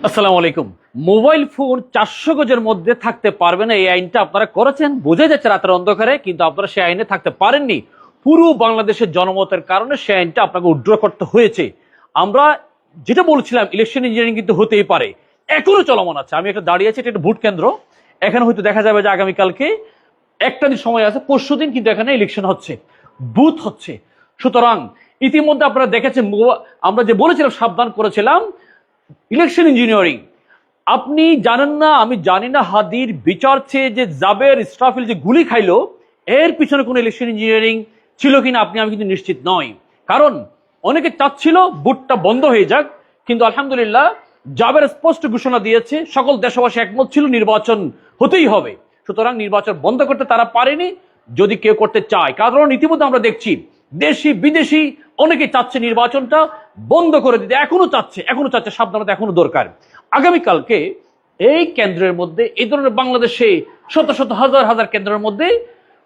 আসসালামু আলাইকুম। Mobile phone 400 গজের মধ্যে থাকতে পারবে না, এই আইনটা আপনারা করেছেন, বোঝা যাচ্ছে রাতের অন্ধকারে, কিন্তু আপনারা সেই আইনে থাকতে পারেননি। পুরো বাংলাদেশের জনমতের কারণে সেই আইনটা আপনাকে উইথড্র করতে হয়েছে। আমরা যেটা বলছিলাম, ইলেকশন ইঞ্জিনিয়ারিং কিন্তু হতেই পারে, এখনো চলমান আছে। আমি একটা দাঁড়িয়ে আছি, এটা একটা ভোট কেন্দ্র। এখানে হয়তো দেখা যাবে যে আগামীকালকে একটা দিন সময় আছে, পরশু দিন কিন্তু এখানে ইলেকশন হচ্ছে, বুথ হচ্ছে। সুতরাং ইতিমধ্যে আপনারা দেখেছেন, আমরা যে বলেছিলাম, সাবধান করেছিলাম, ইলেকশন ইঞ্জিনিয়ারিং আপনি জানেন না, আমি জানি না, হাদির বিচার চেয়ে যে জাবের ইসরাফিল যে গুলি খাইলো, এর পিছনে কোনো ইলেকশন ইঞ্জিনিয়ারিং ছিল কিনা আমি কিন্তু নিশ্চিত নই। কারণ অনেকে চাচ্ছিল বুটটা বন্ধ হয়ে যাক, কিন্তু আলহামদুলিল্লাহ জাবের স্পষ্ট ঘোষণা দিয়েছে, সকল দেশবাসী একমত ছিল নির্বাচন হতেই হবে। সুতরাং নির্বাচন বন্ধ করতে তারা পারেনি, যদি কেউ করতে চায়। কারণ ইতিমধ্যে আমরা দেখছি দেশি বিদেশি অনেকে চাচ্ছে নির্বাচনটা বন্ধ করে দিতে, এখনো চাচ্ছে। সাবধানতা এখনো দরকার। আগামীকালকে এই কেন্দ্রের মধ্যে, এই ধরনের বাংলাদেশে শত শত হাজার হাজার কেন্দ্রের মধ্যে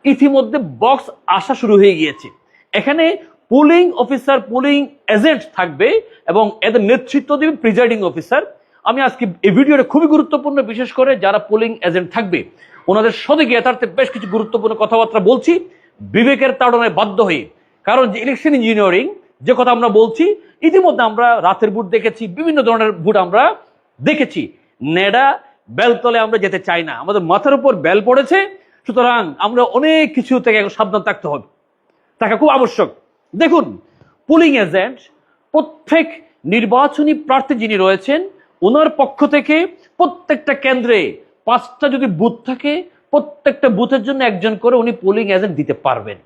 ইতিমধ্যে বক্স আসা শুরু হয়ে গিয়েছে। এখানে পুলিং অফিসার, পুলিং এজেন্ট থাকবে এবং এদের নেতৃত্ব দেবে প্রিজাইডিং অফিসার। আমি আজকে এই ভিডিওটা খুবই গুরুত্বপূর্ণ, বিশেষ করে যারা পুলিং এজেন্ট থাকবে ওনাদের সদিকে যথার্থে বেশ কিছু গুরুত্বপূর্ণ কথাবার্তা বলছি, বিবেকের তাড়নায় বাধ্য হয়ে। কারণ যে ইলেকশন ইঞ্জিনিয়ারিং যে কথা আমরা বলছি, ইতিমধ্যে আমরা রাতের বুট দেখেছি, বিভিন্ন ধরনের বুট আমরা দেখেছি। নেডা বেলতলে আমরা যেতে চাই না, আমাদের মাথার উপর বেল পড়েছে। সুতরাং আমরা অনেক কিছু থেকে সাবধান থাকতে হবে, থাকা খুব আবশ্যক। দেখুন, পুলিং এজেন্ট প্রত্যেক নির্বাচনী প্রার্থী যিনি রয়েছেন, ওনার পক্ষ থেকে প্রত্যেকটা কেন্দ্রে 5টা যদি বুথ থাকে, প্রত্যেকটা বুথের জন্য একজন করে উনি পুলিং এজেন্ট দিতে পারবেন,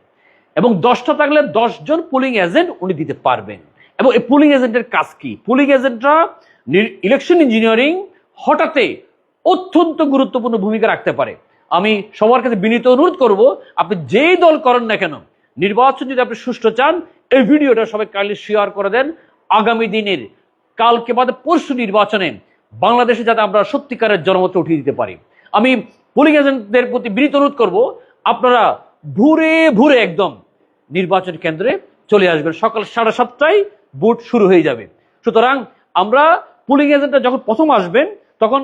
এবং 10টা থাকলে 10 জন পুলিং এজেন্ট উনি দিতে পারবেন। এবং এই পুলিং এজেন্টের কাজ কি? পুলিং এজেন্টরা ইলেকশন ইঞ্জিনিয়ারিং হঠাৎ অত্যন্ত গুরুত্বপূর্ণ ভূমিকা রাখতে পারে। আমি সবার কাছে বিনীত অনুরোধ করব, আপনি যেই দল করেন না কেন, নির্বাচন যদি আপনি সুষ্ঠু চান, এই ভিডিওটা সবাই কাইন্ডলি শেয়ার করে দেন। আগামী দিনের, কালকে বাদে পরশু নির্বাচনে বাংলাদেশে যাতে আমরা সত্যিকারের জনমত উঠিয়ে দিতে পারি। আমি পুলিং এজেন্টদের প্রতি বিনীত অনুরোধ করব, আপনারা ভোরে ভোরে একদম নির্বাচন কেন্দ্রে চলে আসবেন। সকাল 7:30টায় বুথ শুরু হয়ে যাবে। সুতরাং আমরা পুলিং এজেন্টরা যখন প্রথম আসবেন, তখন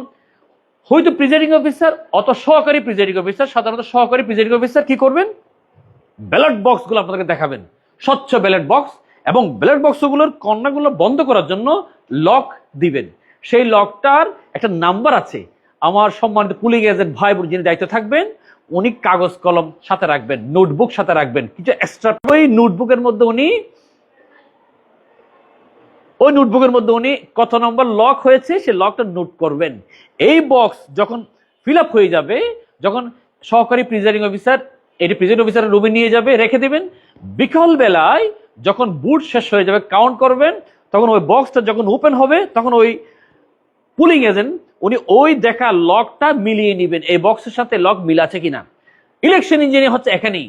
হয়তো প্রিজাইডিং অফিসার অথবা সহকারী প্রিজাইডিং অফিসার, সাধারণত সহকারী প্রিজাইডিং অফিসার কি করবেন, ব্যালট বক্সগুলো আপনাদেরকে দেখাবেন, স্বচ্ছ ব্যালট বক্স, এবং ব্যালট বক্সগুলোর কর্নারগুলো বন্ধ করার জন্য লক দিবেন। সেই লকটার একটা নাম্বার আছে। আমার সম্মানিত পুলিং এজেন্ট ভাই বোন যিনি দায়িত্ব থাকবেন, উনি কাগজ কলম সাথে রাখবেন, নোটবুক সাথে রাখবেন, কিছু এক্সট্রা। ওই নোটবুকের মধ্যে উনি কত নম্বর লক হয়েছে সে লকটা নোট করবেন। এই বক্স যখন ফিল আপ হয়ে যাবে, যখন সহকারী প্রিজাইডিং অফিসার এটি প্রিজাইডিং অফিসারের রুমে নিয়ে যাবে, রেখে দেবেন। বিকাল বেলায় যখন বুট শেষ হয়ে যাবে, কাউন্ট করবেন, তখন ওই বক্সটা যখন ওপেন হবে, তখন ওই পুলিং এজেন্ট উনি ওই দেখা লকটা মিলিয়ে নেবেন, এই বক্সের সাথে লক মিল আছে কিনা। ইলেকশন ইঞ্জিনিয়ারিং হচ্ছে এখানেই।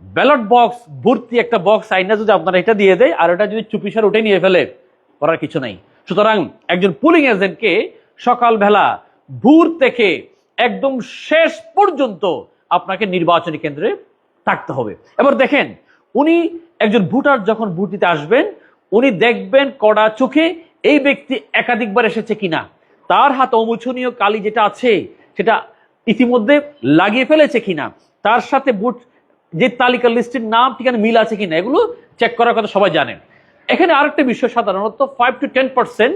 ব্যালট বক্স ভর্তি একটা বক্স আইনা যদি আপনারা এটা দিয়ে দেয়, আর এটা যদি চুপিসার উঠে নিয়ে ফেলে, করার কিছু নাই। সুতরাং একজন পুলিং এজেন্টকে সকালবেলা ভোর থেকে একদম শেষ পর্যন্ত আপনাকে নির্বাচনী কেন্দ্রে থাকতে হবে। এবার দেখেন, উনি একজন ভোটার যখন ভোট দিতে আসবেন, উনি দেখবেন কড়া চোখে এই ব্যক্তি একাধিকবার এসেছে কিনা, তার হাতে অমোচনীয় কালি যেটা আছে সেটা ইতিমধ্যে লাগিয়ে ফেলেছে কিনা, তার সাথে ভোট যে তালিকা লিস্টের নাম ঠিকানা মিল আছে কিনা, এগুলো চেক করার কথা সবাই জানেন। এখানে আরেকটা বিষয়, সাধারণত 5 to 10%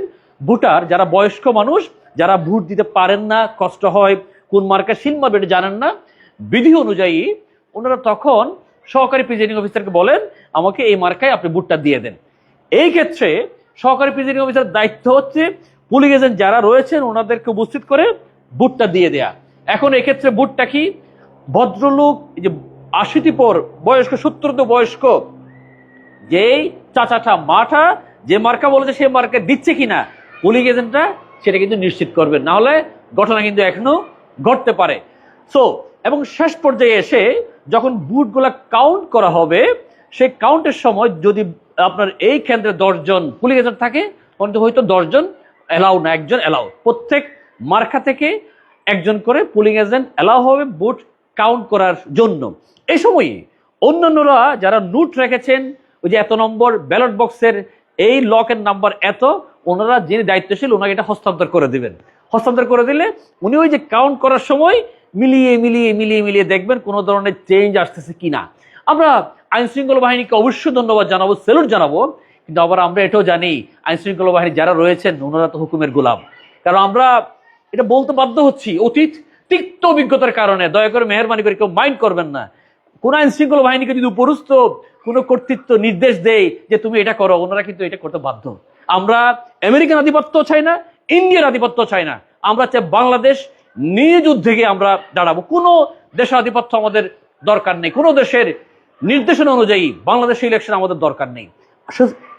ভোটার যারা বয়স্ক মানুষ, যারা ভোট দিতে পারেন না, কষ্ট হয়, কোন মার্কা সিল মারবে এটা জানেন না, বিধি অনুযায়ী ওনারা তখন সহকারী প্রিজাইডিং অফিসারকে বলেন, আমাকে এই মার্কায় আপনি ভোটটা দিয়ে দেন। এই ক্ষেত্রে সহকারী প্রিজাইডিং অফিসার দায়িত্ব হচ্ছে পুলিং এজেন্ট যারা রয়েছেন ওনাদেরকে উপস্থিত করে ভোটটা দিয়ে দেয়া। এখন এক্ষেত্রে ভোটটা কি, ভদ্রলোক যে 80 পর বয়স্ক, 70 বয়স্ক যেই চাচাটা মাঠা যে মার্কা বলেছে সে মার্কা দিচ্ছে কিনা পুলিং এজেন্টরা সেটা কিন্তু নিশ্চিত করবেন, না হলে ঘটনা কিন্তু এখনো ঘটতে পারে। সো এবং শেষ পর্যায়ে এসে যখন বুথগুলা কাউন্ট করা হবে, সেই কাউন্টের সময় যদি আপনার এই কেন্দ্রে 10 জন পুলিং এজেন্ট থাকে, হয়তো 10 জন এলাও না, একজন এলাও। প্রত্যেক মার্কা থেকে একজন করে পুলিং এজেন্ট এলাও হবে বুথ কাউন্ট করার জন্য। এই সময়ে অন্যান্যরা যারা নোট রেখেছেন, ওই যে এত নম্বর ব্যালট বক্সের এই লকের নাম্বার এত, ওনারা যিনি দায়িত্বশীল ওনাকে এটা হস্তান্তর করে দিবেন। হস্তান্তর করে দিলে উনি ওই যে কাউন্ট করার সময় মিলিয়ে মিলিয়ে মিলিয়ে মিলিয়ে দেখবেন কোনো ধরনের চেঞ্জ আসতেছে কিনা। আমরা আইন শৃঙ্খলা বাহিনীকে অবশ্যই ধন্যবাদ জানাবো, স্যালুট জানাবো, কিন্তু আবার আমরা এটাও জানি আইন শৃঙ্খলা বাহিনী যারা রয়েছেন ওনারা তো হুকুমের গোলাম। কারণ আমরা এটা বলতে বাধ্য হচ্ছি অতীত তিক্ত অভিজ্ঞতার কারণে। দয়া করে মেহরবানি করে কেউ মাইন্ড করবেন না। কোন আইন শৃঙ্খলা বাহিনীকে যদি উপরস্থ কোনো কর্তৃত্ব নির্দেশ দেয় যে তুমি এটা করো, ওনারা কিন্তু এটা করতে বাধ্য। আমরা আমেরিকান আধিপত্য চাই না, ইন্ডিয়ার আধিপত্য চাই না, আমরা চাই বাংলাদেশ নিজ উদ্যোগে আমরা দাঁড়াবো। কোনো দেশের আধিপত্য আমাদের দরকার নেই, কোনো দেশের নির্দেশনা অনুযায়ী বাংলাদেশের ইলেকশন আমাদের দরকার নেই।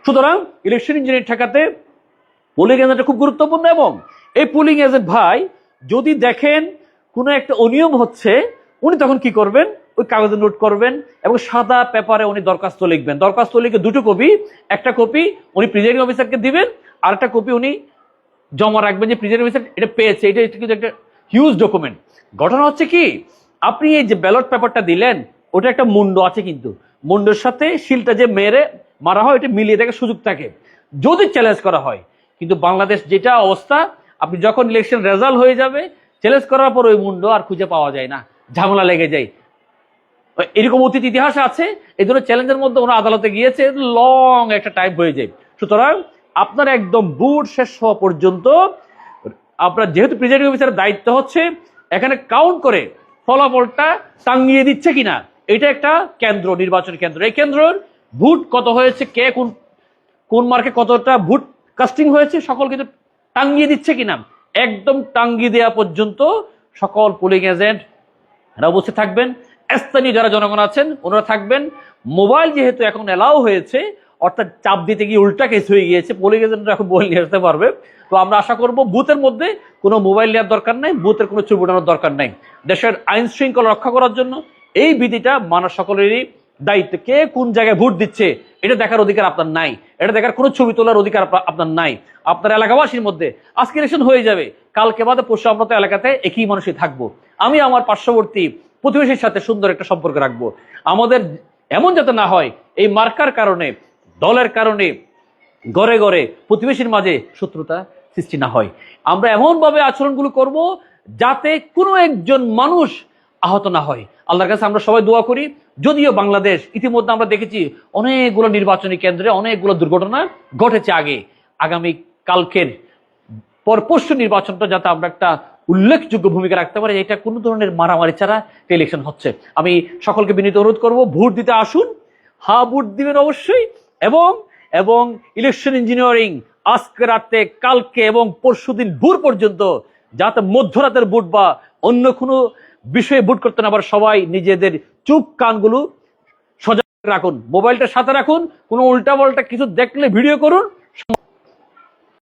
সুতরাং ইলেকশন ইঞ্জিনিয়ার ঠেকাতে পোলিং এজেন্টটা খুব গুরুত্বপূর্ণ। এবং এই পোলিং এজেন্ট ভাই যদি দেখেন কোনো একটা অনিয়ম হচ্ছে, উনি তখন কি করবেন, ওই কাগজে নোট করবেন এবং সাদা পেপারে উনি দরখাস্ত লিখবেন। দরখাস্ত লিখে দুটো কপি, একটা কপি উনি প্রিজাইডিং অফিসারকে দিবেন, আর একটা কপি উনি জমা রাখবেন যে প্রিজাইডিং অফিসার এটা পেয়েছে। এটা কিন্তু একটা হিউজ ডকুমেন্ট। ঘটনা হচ্ছে কি, আপনি এই যে ব্যালট পেপারটা দিলেন ওটা একটা মুন্ড আছে, কিন্তু মুন্ডের সাথে শিলটা যে মারা হয় এটা মিলিয়ে দেখার সুযোগ থাকে যদি চ্যালেঞ্জ করা হয়। কিন্তু বাংলাদেশ যেটা অবস্থা, আপনি যখন ইলেকশন রেজাল্ট হয়ে যাবে চ্যালেঞ্জ করার পর ওই মুন্ড আর খুঁজে পাওয়া যায় না, ঝামেলা লেগে যায়। এরকম অতীত ইতিহাস আছে। এই জন্য চ্যালেঞ্জের মধ্যে ওরা আদালতে গিয়েছে, লং একটা টাইম হয়ে যায়। সুতরাং আপনার একদম বুট শেষ হওয়া পর্যন্ত আপনার যেহেতু প্রিজাইডিং অফিসারের দায়িত্ব হচ্ছে এখানে কাউন্ট করে ফলাফলটা টাঙ্গিয়ে দিচ্ছে কিনা। এটা একটা কেন্দ্র, নির্বাচন কেন্দ্র। এই কেন্দ্রের ভোট কত হয়েছে, কে কোন কোন মার্কে কতটা ভোট কাস্টিং হয়েছে সকল কিন্তু টাঙ্গিয়ে দিচ্ছে কিনা। একদম টাঙ্গিয়ে দেওয়া পর্যন্ত সকল পোলিং এজেন্ট এরা উপস্থিত থাকবেন। স্থানীয় যারা জনগণ আছেন ওনারা থাকবেন। মোবাইল যেহেতু এখন এলাও হয়েছে, অর্থাৎ চাপ দিতে গিয়ে উল্টা কেস হয়ে গিয়েছে, পোলিং এজেন্টরা এখন মোবাইল নিয়ে আসতে পারবে। তো আমরা আশা করব বুথের মধ্যে কোনো মোবাইল নেওয়ার দরকার নাই, বুথের কোনো ছবি ওঠানোর দরকার নাই। দেশের আইন শৃঙ্খলা রক্ষা করার জন্য এই বিধিটা মানা সকলেরই দায়িত্ব। কে কোন জায়গায় ভোট দিচ্ছে এটা দেখার অধিকার আপনার নাই, এটা দেখার কোনো ছবি তোলার অধিকার আপনার নাই। আপনার এলাকাবাসীর মধ্যে আজকে ইলেকশন হয়ে যাবে, কালকে বাদে পরশু আমরা তো এলাকাতে একই মানুষই থাকবো। আমি আমার পার্শ্ববর্তী প্রতিবেশীর সাথে সুন্দর একটা সম্পর্ক রাখবো। আমাদের এমন যাতে না হয় এই মার্কার কারণে, দলের কারণে ঘরে ঘরে প্রতিবেশীর মাঝে শত্রুতা সৃষ্টি না হয়। আমরা এমনভাবে আচরণগুলো করব যাতে কোনো একজন মানুষ আহত না হয়। আল্লাহর কাছে আমরা সবাই দোয়া করি। যদিও বাংলাদেশ ইতিমধ্যে আমরা দেখেছি অনেকগুলো নির্বাচনী কেন্দ্রে অনেকগুলো দুর্ঘটনা ঘটেছে আগে, আগামী কালকের পরপরশু নির্বাচনটা যাতে আমরা একটা উল্লেখযোগ্য ভূমিকা রাখতে পারে, এটা কোনো ধরনের মারামারি ছাড়া ইলেকশন হচ্ছে। আমি সকলকে বিনীত অনুরোধ করব, ভোট দিতে আসুন, হ্যাঁ ভোট দিবেন অবশ্যই। এবং এবং ইলেকশন ইঞ্জিনিয়ারিং আজকে রাতে, কালকে এবং পরশুদিন ভোর পর্যন্ত যাতে মধ্যরাতের ভোট বা অন্য কোনো বিষয়ে ভোট করতে না পারে, সবাই নিজেদের চোখ কানগুলো সজাগ রাখুন, মোবাইলটা সাথে রাখুন, কোনো উল্টা পাল্টা কিছু দেখলে ভিডিও করুন।